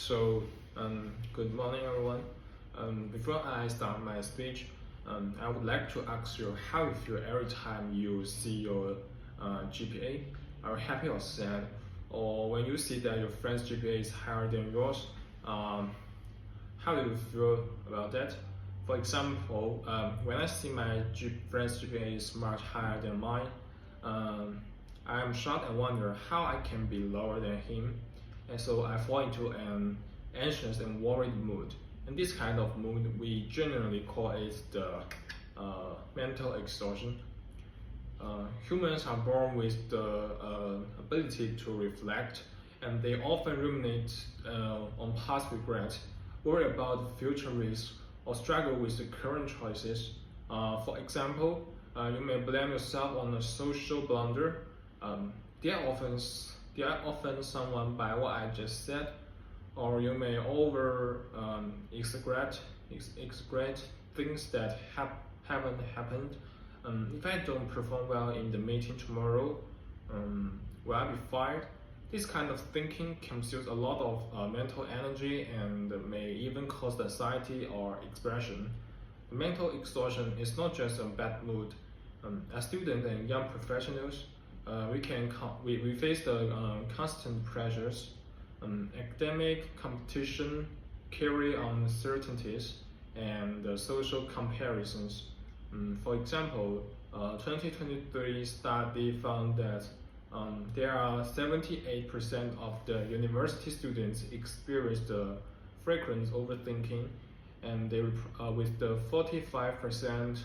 Good morning, everyone. Before I start my speech, I would like to ask you how you feel every time you see your GPA. Are you happy or sad? Or when you see that your friend's GPA is higher than yours, how do you feel about that? For example, when I see my friend's GPA is much higher than mine, I am shocked and wonder how I can be lower than him. And so I fall into an anxious and worried mood. And this kind of mood, we generally call it the mental exhaustion. Humans are born with the ability to reflect, and they often ruminate on past regrets, worry about future risks, or struggle with the current choices. For example, you may blame yourself on a social blunder. They are often someone by what I just said, or you may exaggerate things that haven't happened. If I don't perform well in the meeting tomorrow, will I be fired? This kind of thinking consumes a lot of mental energy and may even cause anxiety or expression. Mental exhaustion is not just a bad mood. As students and young professionals, we face the constant pressures, academic competition, career uncertainties, and social comparisons. For example, 2023 study found that there are 78% of the university students experience the frequent overthinking, and with the 45%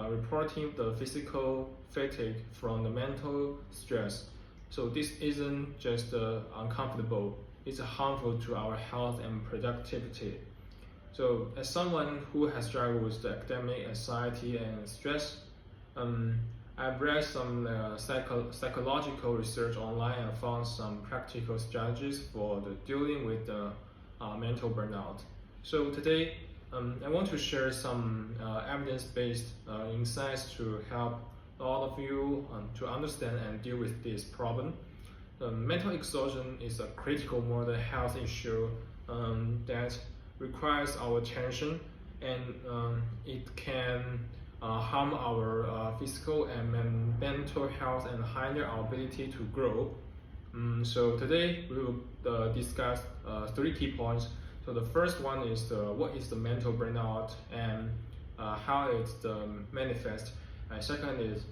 reporting the physical fatigue from the mental stress. So this isn't just uncomfortable, it's harmful to our health and productivity. So as someone who has struggled with the academic anxiety and stress, I've read some psychological research online and found some practical strategies for dealing with the mental burnout. So today, I want to share some evidence-based insights to help all of you to understand and deal with this problem. Mental exhaustion is a critical mental health issue that requires our attention, and it can harm our physical and mental health and hinder our ability to grow. So today we will discuss 3 key points. So the first one is what is the mental burnout and how it manifests. And second is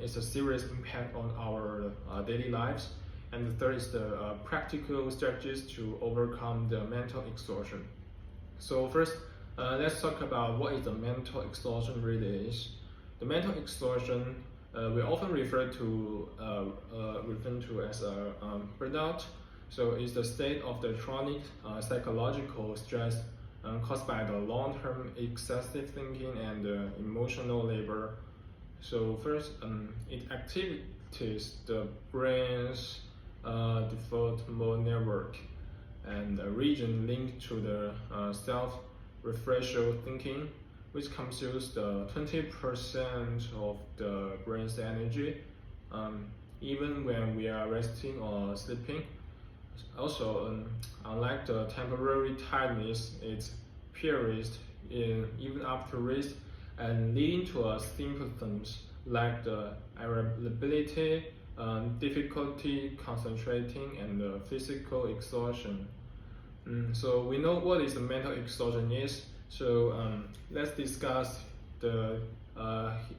it's a serious impact on our daily lives. And the third is the practical strategies to overcome the mental exhaustion. So first, let's talk about what is the mental exhaustion really is. The mental exhaustion we often refer to as a burnout. So it's the state of the chronic psychological stress caused by the long-term excessive thinking and emotional labor. So first, it activates the brain's default mode network and a region linked to the self-referential thinking, which consumes the 20% of the brain's energy, even when we are resting or sleeping. Also, unlike the temporary tiredness, it persists even after rest and leading to symptoms like the irritability, difficulty concentrating, and physical exhaustion. So we know what is the mental exhaustion is. So let's discuss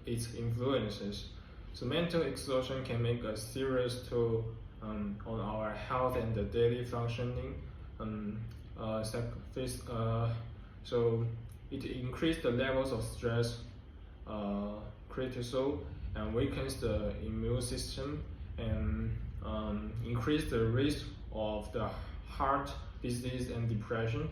its influences. So mental exhaustion can make a serious toll on our health and the daily functioning. So it increases the levels of stress, cortisol, and weakens the immune system, and increase the risk of the heart disease and depression.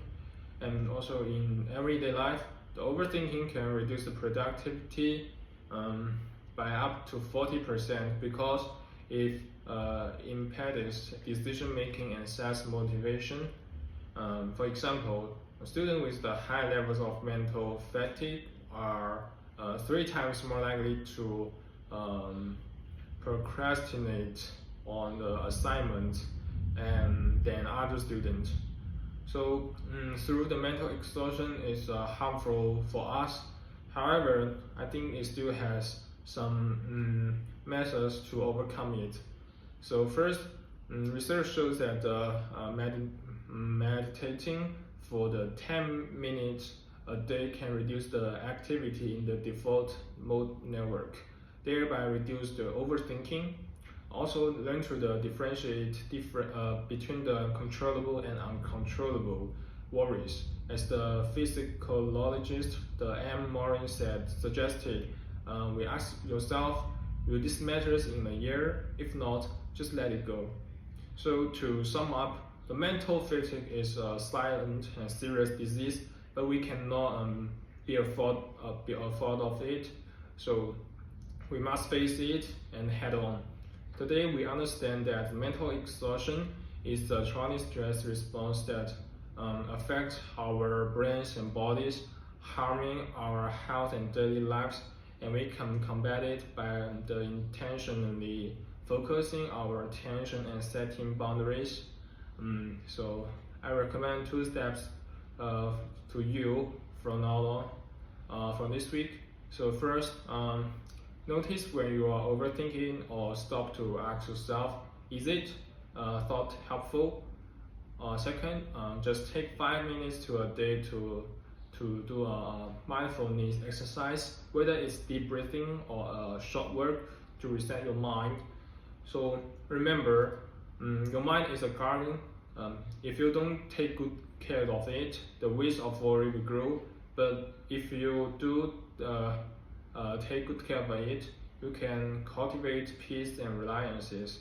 And also in everyday life, the overthinking can reduce the productivity by up to 40% because it impedes decision making and sets motivation. For example, students with the high levels of mental fatigue are 3 times more likely to procrastinate on the assignment and than other students. So through the mental exhaustion is harmful for us. However, I think it still has some methods to overcome it. So first, research shows that meditating for the 10 minutes a day can reduce the activity in the default mode network, thereby reduce the overthinking. Also, learn to differentiate between the controllable and uncontrollable worries. As the physiologist, the M. Morin suggested, we ask yourself, will this matter in a year? If not, just let it go. So to sum up, the mental fatigue is a silent and serious disease, but we cannot be afraid of it. So we must face it and head on. Today we understand that mental exhaustion is a chronic stress response that affects our brains and bodies, harming our health and daily lives, and we can combat it by intentionally focusing our attention and setting boundaries. So I recommend 2 steps to you from now on, from this week. So first, notice when you are overthinking or stop to ask yourself, is it thought helpful? Second, just take 5 minutes to a day to do a mindfulness exercise, whether it's deep breathing or a short work to reset your mind. So remember, your mind is a garden. If you don't take good care of it, the weeds of worry will grow. But if you do take good care of it, you can cultivate peace and reliances.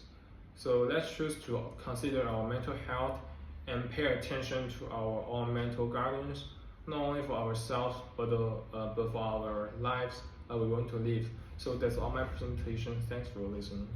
So let's choose to consider our mental health and pay attention to our own mental gardens, not only for ourselves but for our lives we want to live. So that's all my presentation. Thanks for listening.